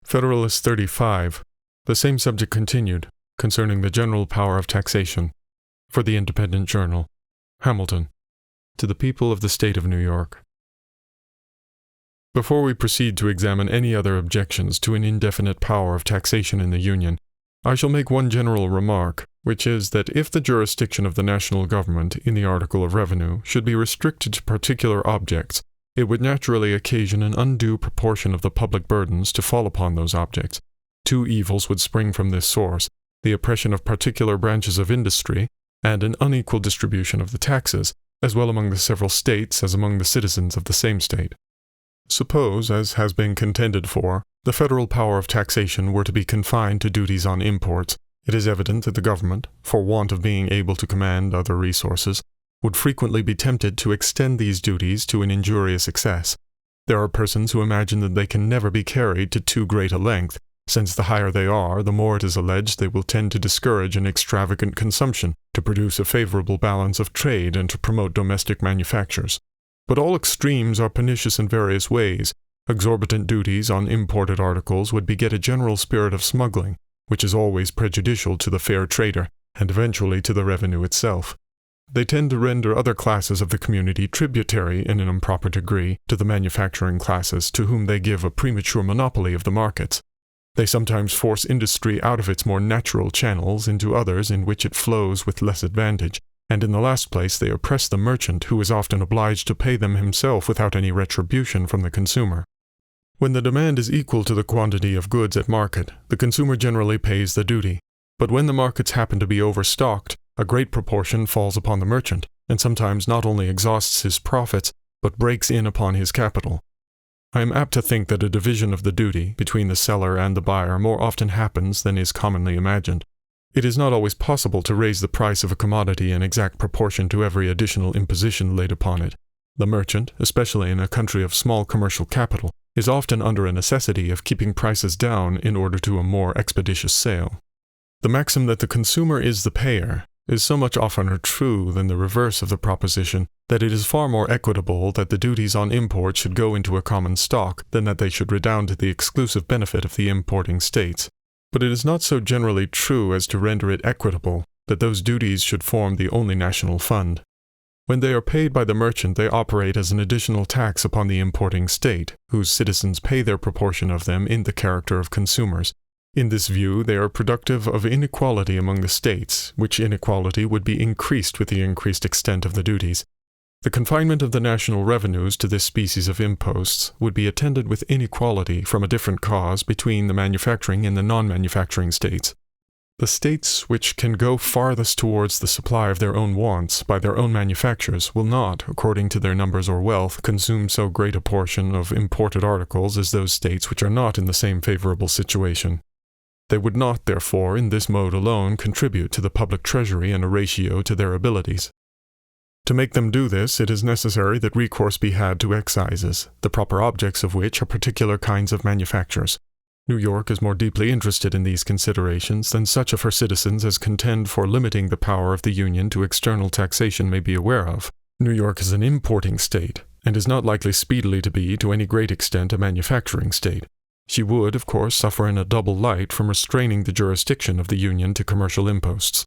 Federalist 35. The same subject continued, concerning the General Power of Taxation. For the Independent Journal. Hamilton. To the People of the State of New York. Before we proceed to examine any other objections to an indefinite power of taxation in the Union, I shall make one general remark, which is that if the jurisdiction of the national government in the Article of Revenue should be restricted to particular objects, it would naturally occasion an undue proportion of the public burdens to fall upon those objects. Two evils would spring from this source: the oppression of particular branches of industry, and an unequal distribution of the taxes, as well among the several states as among the citizens of the same state. Suppose, as has been contended for, the federal power of taxation were to be confined to duties on imports, it is evident that the government, for want of being able to command other resources, would frequently be tempted to extend these duties to an injurious excess. There are persons who imagine that they can never be carried to too great a length, since the higher they are, the more it is alleged they will tend to discourage an extravagant consumption, to produce a favorable balance of trade, and to promote domestic manufactures. But all extremes are pernicious in various ways. Exorbitant duties on imported articles would beget a general spirit of smuggling, which is always prejudicial to the fair trader, and eventually to the revenue itself. They tend to render other classes of the community tributary in an improper degree to the manufacturing classes to whom they give a premature monopoly of the markets. They sometimes force industry out of its more natural channels into others in which it flows with less advantage, and in the last place they oppress the merchant, who is often obliged to pay them himself without any retribution from the consumer. When the demand is equal to the quantity of goods at market, the consumer generally pays the duty. But when the markets happen to be overstocked, a great proportion falls upon the merchant, and sometimes not only exhausts his profits, but breaks in upon his capital. I am apt to think that a division of the duty between the seller and the buyer more often happens than is commonly imagined. It is not always possible to raise the price of a commodity in exact proportion to every additional imposition laid upon it. The merchant, especially in a country of small commercial capital, is often under a necessity of keeping prices down in order to a more expeditious sale. The maxim that the consumer is the payer is so much oftener true than the reverse of the proposition that it is far more equitable that the duties on import should go into a common stock than that they should redound to the exclusive benefit of the importing states. But it is not so generally true as to render it equitable that those duties should form the only national fund. When they are paid by the merchant, they operate as an additional tax upon the importing state, whose citizens pay their proportion of them in the character of consumers. In this view, they are productive of inequality among the states, which inequality would be increased with the increased extent of the duties. The confinement of the national revenues to this species of imposts would be attended with inequality from a different cause between the manufacturing and the non-manufacturing states. The states which can go farthest towards the supply of their own wants by their own manufactures will not, according to their numbers or wealth, consume so great a portion of imported articles as those states which are not in the same favorable situation. They would not, therefore, in this mode alone contribute to the public treasury in a ratio to their abilities. To make them do this, it is necessary that recourse be had to excises, the proper objects of which are particular kinds of manufactures. New York is more deeply interested in these considerations than such of her citizens as contend for limiting the power of the Union to external taxation may be aware of. New York is an importing state, and is not likely speedily to be to any great extent a manufacturing state. She would, of course, suffer in a double light from restraining the jurisdiction of the Union to commercial imposts.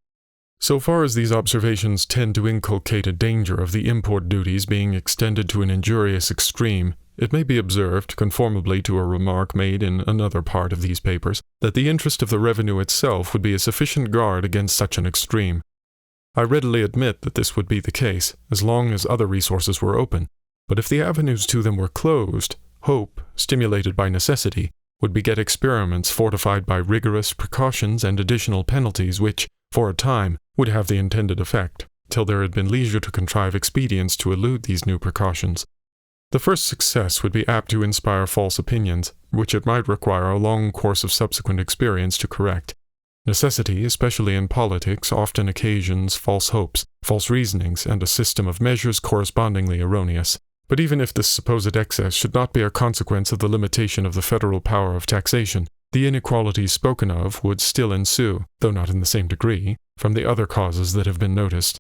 So far as these observations tend to inculcate a danger of the import duties being extended to an injurious extreme, it may be observed, conformably to a remark made in another part of these papers, that the interest of the revenue itself would be a sufficient guard against such an extreme. I readily admit that this would be the case, as long as other resources were open, but if the avenues to them were closed, hope, stimulated by necessity, would beget experiments fortified by rigorous precautions and additional penalties which, for a time, would have the intended effect, till there had been leisure to contrive expedients to elude these new precautions. The first success would be apt to inspire false opinions, which it might require a long course of subsequent experience to correct. Necessity, especially in politics, often occasions false hopes, false reasonings, and a system of measures correspondingly erroneous. But even if this supposed excess should not be a consequence of the limitation of the federal power of taxation, the inequalities spoken of would still ensue, though not in the same degree, from the other causes that have been noticed.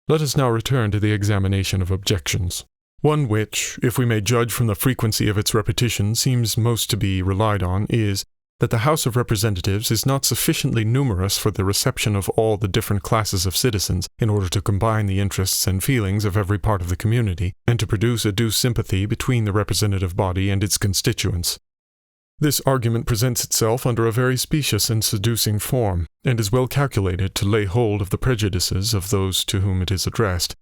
Let us now return to the examination of objections. One which, if we may judge from the frequency of its repetition, seems most to be relied on is that the House of Representatives is not sufficiently numerous for the reception of all the different classes of citizens in order to combine the interests and feelings of every part of the community, and to produce a due sympathy between the representative body and its constituents. This argument presents itself under a very specious and seducing form, and is well calculated to lay hold of the prejudices of those to whom it is addressed.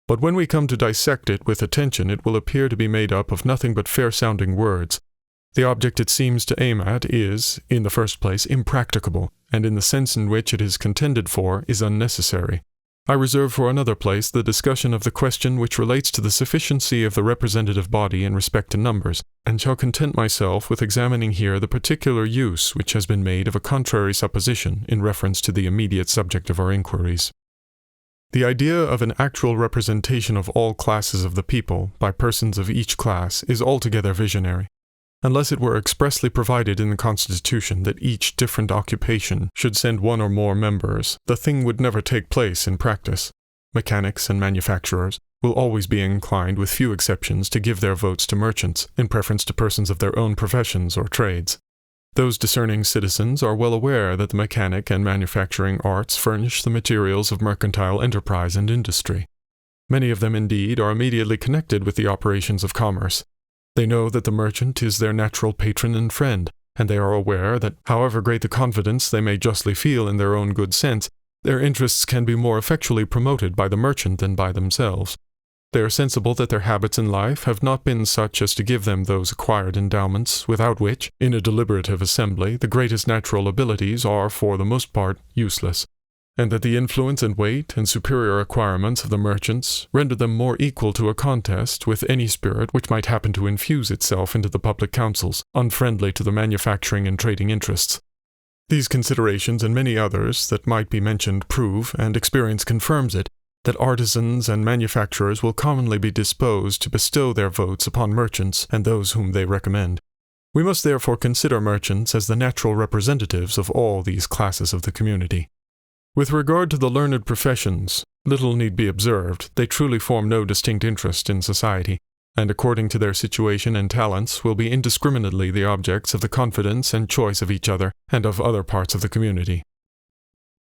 But when we come to dissect it with attention, it will appear to be made up of nothing but fair-sounding words. The object it seems to aim at is, in the first place, impracticable, and in the sense in which it is contended for, is unnecessary. I reserve for another place the discussion of the question which relates to the sufficiency of the representative body in respect to numbers, and shall content myself with examining here the particular use which has been made of a contrary supposition in reference to the immediate subject of our inquiries. The idea of an actual representation of all classes of the people by persons of each class is altogether visionary. Unless it were expressly provided in the Constitution that each different occupation should send one or more members, the thing would never take place in practice. Mechanics and manufacturers will always be inclined, with few exceptions, to give their votes to merchants, in preference to persons of their own professions or trades. Those discerning citizens are well aware that the mechanic and manufacturing arts furnish the materials of mercantile enterprise and industry. Many of them, indeed, are immediately connected with the operations of commerce. They know that the merchant is their natural patron and friend, and they are aware that, however great the confidence they may justly feel in their own good sense, their interests can be more effectually promoted by the merchant than by themselves. They are sensible that their habits in life have not been such as to give them those acquired endowments without which, in a deliberative assembly, the greatest natural abilities are, for the most part, useless, and that the influence and weight and superior acquirements of the merchants render them more equal to a contest with any spirit which might happen to infuse itself into the public councils, unfriendly to the manufacturing and trading interests. These considerations and many others that might be mentioned prove, and experience confirms it, that artisans and manufacturers will commonly be disposed to bestow their votes upon merchants and those whom they recommend. We must therefore consider merchants as the natural representatives of all these classes of the community. With regard to the learned professions, little need be observed. They truly form no distinct interest in society, and according to their situation and talents will be indiscriminately the objects of the confidence and choice of each other and of other parts of the community.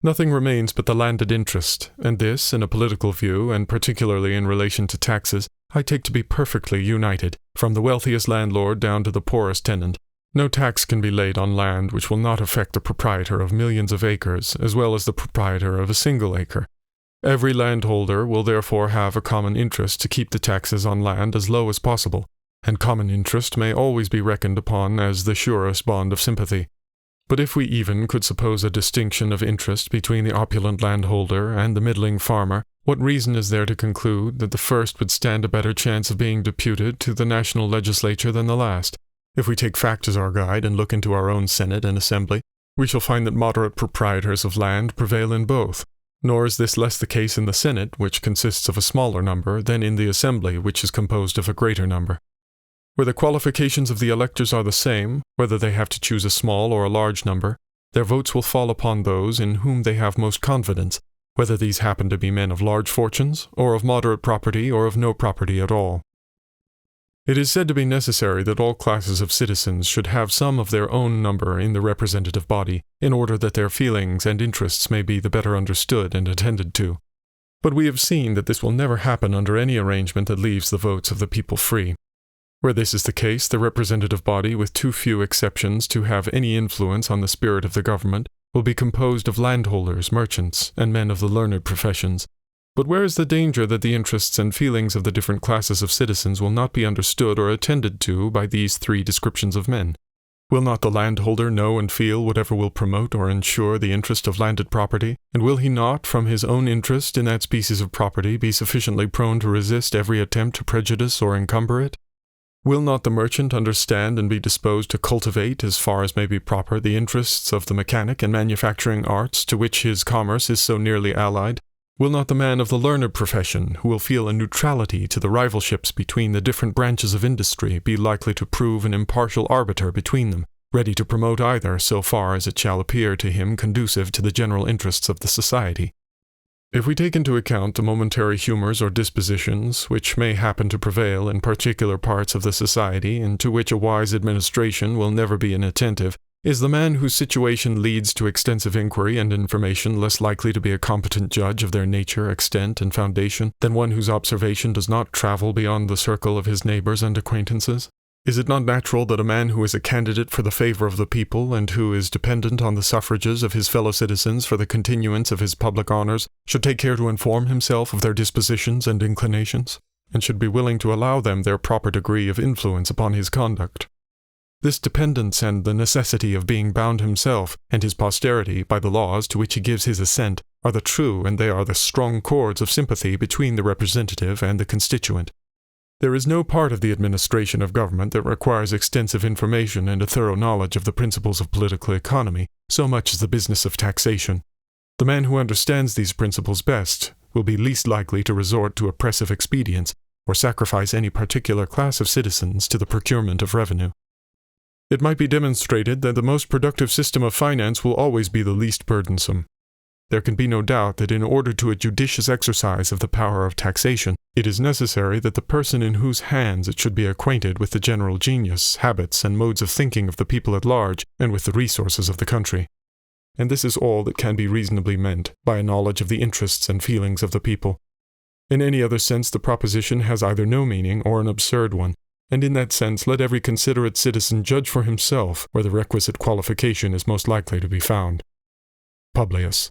Nothing remains but the landed interest, and this, in a political view, and particularly in relation to taxes, I take to be perfectly united, from the wealthiest landlord down to the poorest tenant. No tax can be laid on land which will not affect the proprietor of millions of acres as well as the proprietor of a single acre. Every landholder will therefore have a common interest to keep the taxes on land as low as possible, and common interest may always be reckoned upon as the surest bond of sympathy. But if we even could suppose a distinction of interest between the opulent landholder and the middling farmer, what reason is there to conclude that the first would stand a better chance of being deputed to the national legislature than the last? If we take fact as our guide and look into our own Senate and Assembly, we shall find that moderate proprietors of land prevail in both. Nor is this less the case in the Senate, which consists of a smaller number, than in the Assembly, which is composed of a greater number. Where the qualifications of the electors are the same, whether they have to choose a small or a large number, their votes will fall upon those in whom they have most confidence, whether these happen to be men of large fortunes, or of moderate property, or of no property at all. It is said to be necessary that all classes of citizens should have some of their own number in the representative body, in order that their feelings and interests may be the better understood and attended to. But we have seen that this will never happen under any arrangement that leaves the votes of the people free. Where this is the case, the representative body, with too few exceptions to have any influence on the spirit of the government, will be composed of landholders, merchants, and men of the learned professions. But where is the danger that the interests and feelings of the different classes of citizens will not be understood or attended to by these three descriptions of men? Will not the landholder know and feel whatever will promote or ensure the interest of landed property, and will he not, from his own interest in that species of property, be sufficiently prone to resist every attempt to prejudice or encumber it? Will not the merchant understand and be disposed to cultivate, as far as may be proper, the interests of the mechanic and manufacturing arts to which his commerce is so nearly allied? Will not the man of the learned profession, who will feel a neutrality to the rivalships between the different branches of industry, be likely to prove an impartial arbiter between them, ready to promote either so far as it shall appear to him conducive to the general interests of the society? If we take into account the momentary humors or dispositions which may happen to prevail in particular parts of the society and to which a wise administration will never be inattentive, is the man whose situation leads to extensive inquiry and information less likely to be a competent judge of their nature, extent, and foundation than one whose observation does not travel beyond the circle of his neighbors and acquaintances? Is it not natural that a man who is a candidate for the favor of the people and who is dependent on the suffrages of his fellow citizens for the continuance of his public honors should take care to inform himself of their dispositions and inclinations, and should be willing to allow them their proper degree of influence upon his conduct? This dependence and the necessity of being bound himself and his posterity by the laws to which he gives his assent are the true and they are the strong cords of sympathy between the representative and the constituent. There is no part of the administration of government that requires extensive information and a thorough knowledge of the principles of political economy so much as the business of taxation. The man who understands these principles best will be least likely to resort to oppressive expedients or sacrifice any particular class of citizens to the procurement of revenue. It might be demonstrated that the most productive system of finance will always be the least burdensome. There can be no doubt that in order to a judicious exercise of the power of taxation, it is necessary that the person in whose hands it should be acquainted with the general genius, habits, and modes of thinking of the people at large, and with the resources of the country. And this is all that can be reasonably meant by a knowledge of the interests and feelings of the people. In any other sense, the proposition has either no meaning or an absurd one, and in that sense let every considerate citizen judge for himself where the requisite qualification is most likely to be found. Publius.